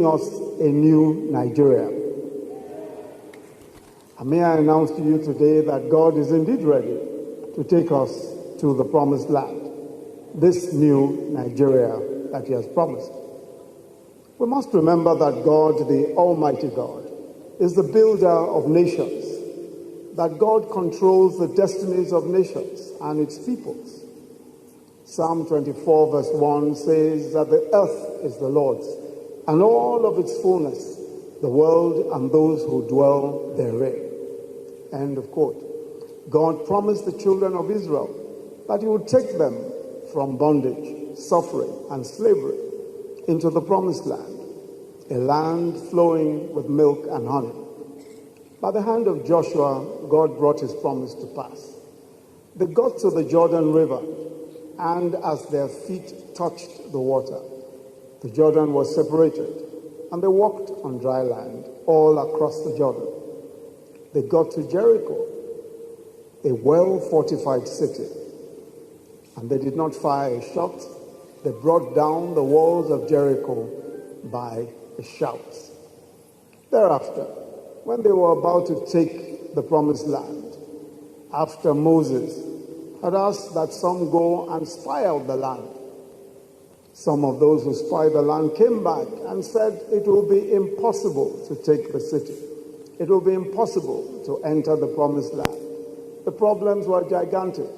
us a new Nigeria. And may I announce to you today that God is indeed ready to take us to the promised land, this new Nigeria that He has promised. We must remember that God, the Almighty God, is the builder of nations, that God controls the destinies of nations and its peoples. Psalm 24 verse 1 says that the earth is the Lord's, and all of its fullness, the world and those who dwell therein. End of quote. God promised the children of Israel that He would take them from bondage, suffering, and slavery into the promised land, a land flowing with milk and honey. By the hand of Joshua, God brought His promise to pass. They got to the Jordan River, and as their feet touched the water, the Jordan was separated, and they walked on dry land all across the Jordan. They got to Jericho, a well-fortified city, and they did not fire a shot. They brought down the walls of Jericho by a shout. Thereafter, when they were about to take the promised land, after Moses had asked that some go and spy out the land, some of those who spied the land came back and said it will be impossible to take the city. It will be impossible to enter the promised land. The problems were gigantic,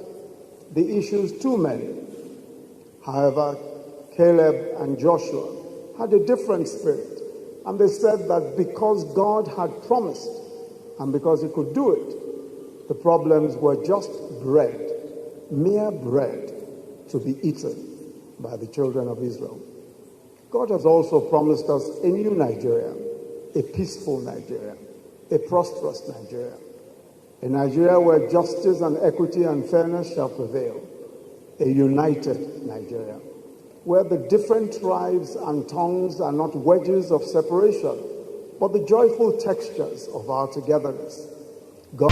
the issues too many. However, Caleb and Joshua had a different spirit, and they said that because God had promised and because He could do it, the problems were just bread, mere bread to be eaten by the children of Israel. God has also promised us a new Nigeria, a peaceful Nigeria, a prosperous Nigeria, a Nigeria where justice and equity and fairness shall prevail, a united Nigeria, where the different tribes and tongues are not wedges of separation, but the joyful textures of our togetherness. God